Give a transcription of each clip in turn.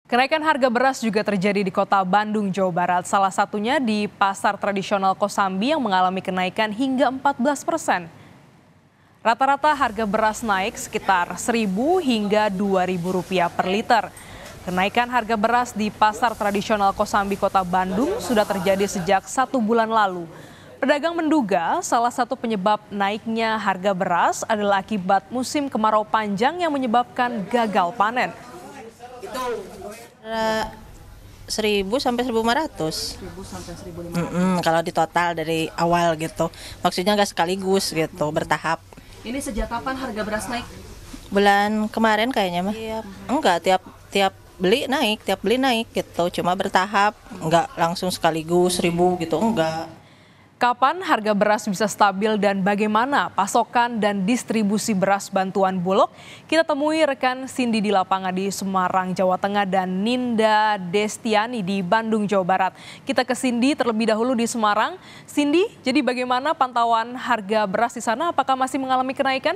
Kenaikan harga beras juga terjadi di kota Bandung, Jawa Barat. Salah satunya di pasar tradisional Kosambi yang mengalami kenaikan hingga 14%. Rata-rata harga beras naik sekitar Rp1.000 hingga Rp2.000 per liter. Kenaikan harga beras di pasar tradisional Kosambi, kota Bandung sudah terjadi sejak 1 bulan lalu. Pedagang menduga salah satu penyebab naiknya harga beras adalah akibat musim kemarau panjang yang menyebabkan gagal panen. Itu 1.000 sampai 1.500. 1.000 sampai 1.500. Kalau di total dari awal gitu. Maksudnya nggak sekaligus gitu, bertahap. Ini sejak kapan harga beras naik? Bulan kemarin kayaknya mah. Enggak, tiap beli naik gitu. Cuma bertahap, enggak langsung sekaligus 1.000 gitu, enggak. Kapan harga beras bisa stabil dan bagaimana pasokan dan distribusi beras bantuan Bulog? Kita temui rekan Cindy di lapangan di Semarang, Jawa Tengah dan Ninda Destiani di Bandung, Jawa Barat. Kita ke Cindy terlebih dahulu di Semarang. Cindy, jadi bagaimana pantauan harga beras di sana? Apakah masih mengalami kenaikan?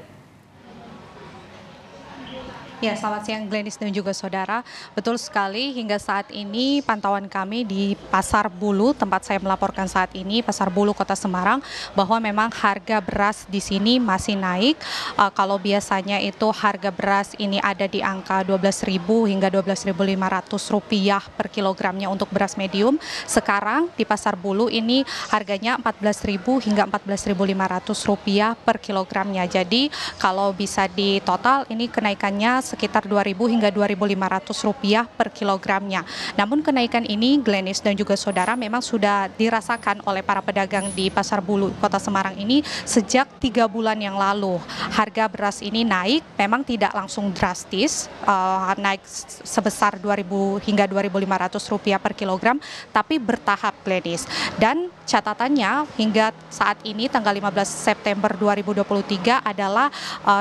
Ya, selamat siang Glenis dan juga saudara. Betul sekali, hingga saat ini pantauan kami di Pasar Bulu, tempat saya melaporkan saat ini, Pasar Bulu Kota Semarang, bahwa memang harga beras di sini masih naik. Kalau biasanya itu harga beras ini ada di angka Rp12.000 hingga Rp12.500 per kilogramnya untuk beras medium. Sekarang di Pasar Bulu ini harganya Rp14.000 hingga Rp14.500 per kilogramnya. Jadi kalau bisa di total ini kenaikannya sekitar Rp2.000 hingga Rp2.500 per kilogramnya. Namun kenaikan ini, Glenis dan juga saudara, memang sudah dirasakan oleh para pedagang di Pasar Bulu Kota Semarang ini sejak 3 bulan yang lalu. Harga beras ini naik, memang tidak langsung drastis, naik sebesar Rp2.000 hingga Rp2.500 per kilogram, tapi bertahap, Glenis. Dan catatannya hingga saat ini tanggal 15 September 2023 adalah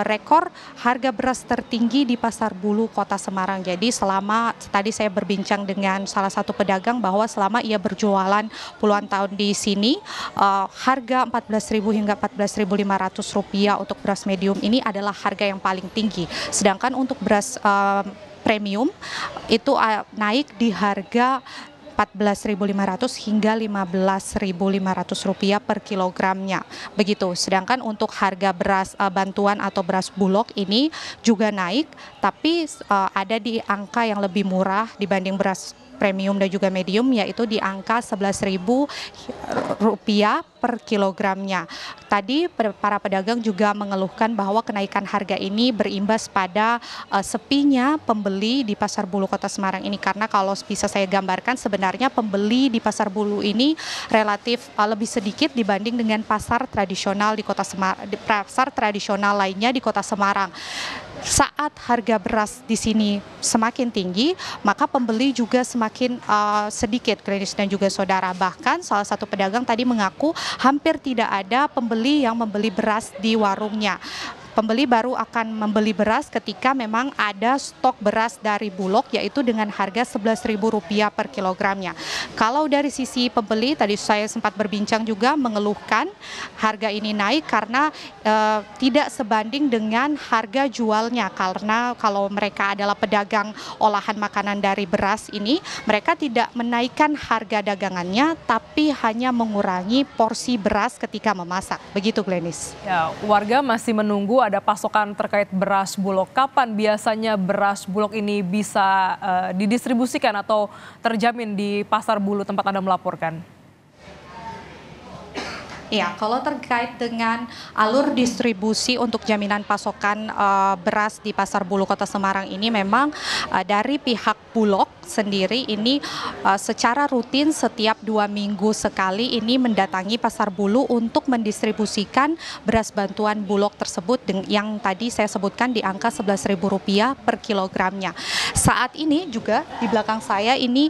rekor harga beras tertinggi di Pasar Bulu Kota Semarang. Jadi selama tadi saya berbincang dengan salah satu pedagang bahwa selama ia berjualan puluhan tahun di sini, harga Rp14.000 hingga Rp14.500 untuk beras medium ini adalah harga yang paling tinggi. Sedangkan untuk beras premium itu naik di harga Rp14.500 hingga Rp15.500 per kilogramnya. Begitu. Sedangkan untuk harga beras bantuan atau beras Bulog ini juga naik, tapi ada di angka yang lebih murah dibanding beras premium dan juga medium, yaitu di angka Rp11.000 per kilogramnya. Tadi para pedagang juga mengeluhkan bahwa kenaikan harga ini berimbas pada sepinya pembeli di Pasar Bulu Kota Semarang ini, karena kalau bisa saya gambarkan sebenarnya pembeli di Pasar Bulu ini relatif lebih sedikit dibanding dengan pasar tradisional di Kota Semarang, pasar tradisional lainnya di Kota Semarang. Saat harga beras di sini semakin tinggi, maka pembeli juga semakin sedikit, Glenis dan juga saudara. Bahkan salah satu pedagang tadi mengaku hampir tidak ada pembeli yang membeli beras di warungnya. Pembeli baru akan membeli beras ketika memang ada stok beras dari Bulog, yaitu dengan harga Rp11.000 per kilogramnya. Kalau dari sisi pembeli, tadi saya sempat berbincang juga mengeluhkan harga ini naik karena tidak sebanding dengan harga jualnya. Karena kalau mereka adalah pedagang olahan makanan dari beras ini, mereka tidak menaikkan harga dagangannya, tapi hanya mengurangi porsi beras ketika memasak. Begitu, Glenis. Ya, warga masih menunggu ada pasokan terkait beras Bulog. Kapan biasanya beras Bulog ini bisa didistribusikan atau terjamin di Pasar Bulu tempat Anda melaporkan? Ya, kalau terkait dengan alur distribusi untuk jaminan pasokan beras di Pasar Bulu Kota Semarang ini, memang dari pihak Bulog sendiri ini secara rutin setiap 2 minggu sekali ini mendatangi Pasar Bulu untuk mendistribusikan beras bantuan Bulog tersebut yang tadi saya sebutkan di angka Rp11.000 per kilogramnya. Saat ini juga di belakang saya ini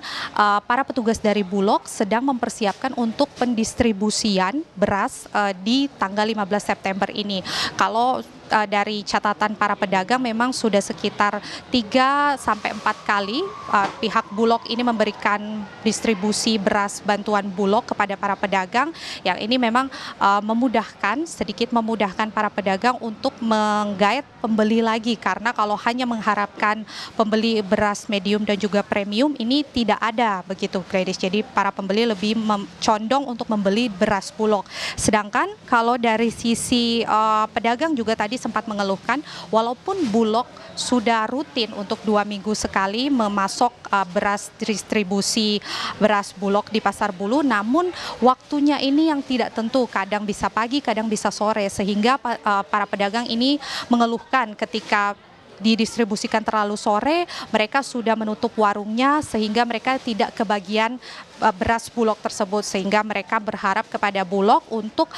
para petugas dari Bulog sedang mempersiapkan untuk pendistribusian beras di tanggal 15 September ini. Kalau dari catatan para pedagang memang sudah sekitar 3 sampai 4 kali pihak Bulog ini memberikan distribusi beras bantuan Bulog kepada para pedagang, yang ini memang sedikit memudahkan para pedagang untuk menggait pembeli lagi, karena kalau hanya mengharapkan pembeli beras medium dan juga premium ini tidak ada begitu, Gladys. Jadi para pembeli lebih condong untuk membeli beras Bulog. Sedangkan kalau dari sisi pedagang juga tadi sempat mengeluhkan, walaupun Bulog sudah rutin untuk 2 minggu sekali memasok beras distribusi beras Bulog di Pasar Bulu, namun waktunya ini yang tidak tentu, kadang bisa pagi, kadang bisa sore, sehingga para pedagang ini mengeluhkan ketika didistribusikan terlalu sore, mereka sudah menutup warungnya sehingga mereka tidak kebagian beras Bulog tersebut, sehingga mereka berharap kepada Bulog untuk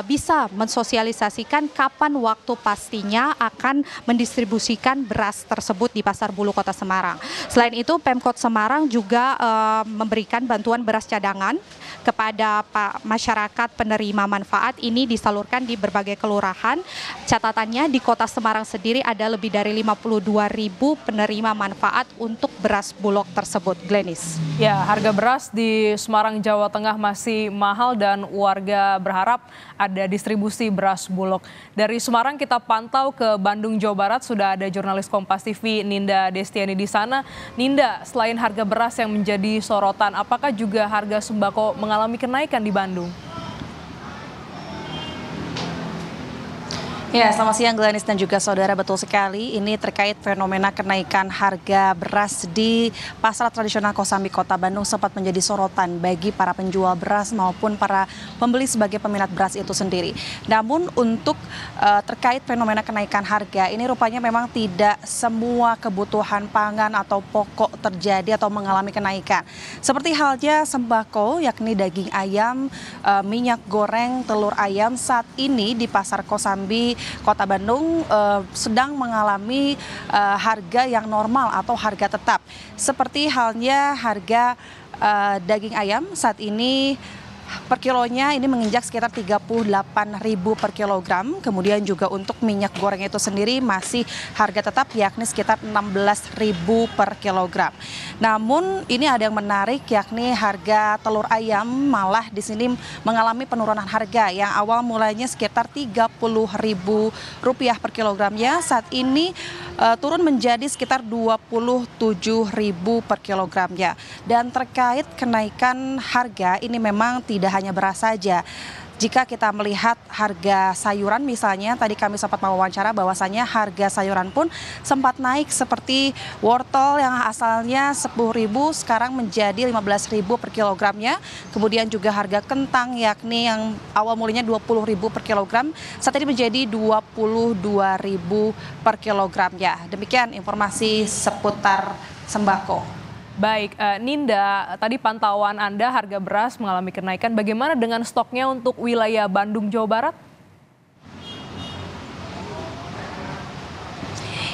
bisa mensosialisasikan kapan waktu pastinya akan mendistribusikan beras tersebut di Pasar Bulu Kota Semarang. Selain itu, Pemkot Semarang juga memberikan bantuan beras cadangan kepada masyarakat penerima manfaat. Ini disalurkan di berbagai kelurahan. Catatannya di Kota Semarang sendiri ada lebih dari 52.000 penerima manfaat untuk beras Bulog tersebut, Glenis. Ya, harga beras di Semarang, Jawa Tengah masih mahal dan warga berharap ada distribusi beras Bulog. Dari Semarang kita pantau ke Bandung, Jawa Barat, sudah ada jurnalis Kompas TV Ninda Destiani di sana. Ninda, selain harga beras yang menjadi sorotan, apakah juga harga sembako mengalami kenaikan di Bandung? Ya, selamat siang Glenis dan juga saudara, betul sekali. Ini terkait fenomena kenaikan harga beras di pasar tradisional Kosambi Kota Bandung sempat menjadi sorotan bagi para penjual beras maupun para pembeli sebagai peminat beras itu sendiri. Namun untuk terkait fenomena kenaikan harga ini rupanya memang tidak semua kebutuhan pangan atau pokok terjadi atau mengalami kenaikan. Seperti halnya sembako, yakni daging ayam, minyak goreng, telur ayam saat ini di pasar Kosambi Kota Bandung sedang mengalami harga yang normal atau harga tetap. Seperti halnya harga daging ayam saat ini per kilonya ini menginjak sekitar 38.000 per kilogram. Kemudian juga untuk minyak goreng itu sendiri masih harga tetap, yakni sekitar 16.000 per kilogram. Namun ini ada yang menarik, yakni harga telur ayam malah di sini mengalami penurunan harga yang awal mulanya sekitar Rp30.000 per kilogramnya, saat ini turun menjadi sekitar Rp27.000 per kilogramnya. Dan terkait kenaikan harga ini memang tidak hanya beras saja. Jika kita melihat harga sayuran misalnya, tadi kami sempat mewawancara bahwasannya harga sayuran pun sempat naik, seperti wortel yang asalnya Rp10.000 sekarang menjadi Rp15.000 per kilogramnya. Kemudian juga harga kentang yakni yang awal mulanya Rp20.000 per kilogram saat ini menjadi Rp22.000 per kilogramnya. Demikian informasi seputar sembako. Baik, Ninda, tadi pantauan Anda harga beras mengalami kenaikan. Bagaimana dengan stoknya untuk wilayah Bandung, Jawa Barat?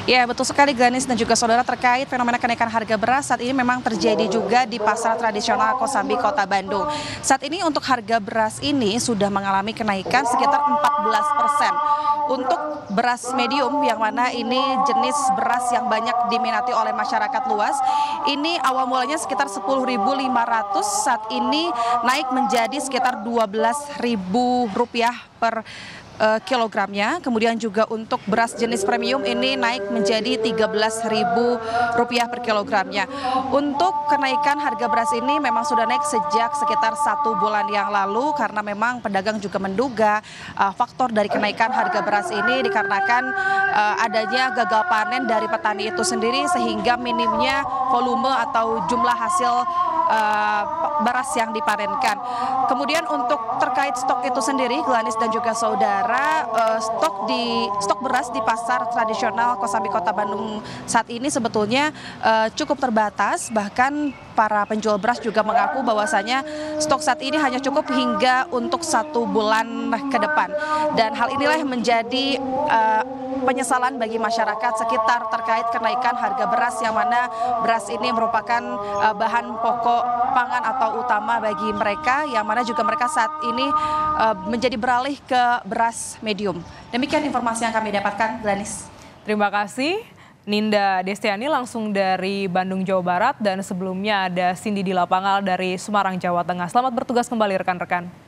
Ya, betul sekali Glenis dan juga saudara, terkait fenomena kenaikan harga beras saat ini memang terjadi juga di pasar tradisional Kosambi Kota Bandung. Saat ini untuk harga beras ini sudah mengalami kenaikan sekitar 14%. Untuk beras medium yang mana ini jenis beras yang banyak diminati oleh masyarakat luas, ini awal mulanya sekitar Rp10.500, saat ini naik menjadi sekitar Rp12.000 per kilogramnya. Kemudian juga untuk beras jenis premium ini naik menjadi Rp13.000 per kilogramnya. Untuk kenaikan harga beras ini memang sudah naik sejak sekitar 1 bulan yang lalu, karena memang pedagang juga menduga faktor dari kenaikan harga beras ini dikarenakan adanya gagal panen dari petani itu sendiri, sehingga minimnya volume atau jumlah hasil beras yang dipanenkan. Kemudian untuk terkait stok itu sendiri, Glenis dan juga saudara, stok beras di pasar tradisional Kosambi Kota Bandung saat ini sebetulnya cukup terbatas. Bahkan para penjual beras juga mengaku bahwasanya stok saat ini hanya cukup hingga untuk 1 bulan ke depan. Dan hal inilah yang menjadi penyesalan bagi masyarakat sekitar terkait kenaikan harga beras, yang mana beras ini merupakan bahan pokok pangan atau utama bagi mereka, yang mana juga mereka saat ini menjadi beralih ke beras medium. Demikian informasi yang kami dapatkan, Glenis. Terima kasih. Ninda Destiani langsung dari Bandung, Jawa Barat, dan sebelumnya ada Cindy di lapangan dari Semarang, Jawa Tengah. Selamat bertugas kembali rekan-rekan.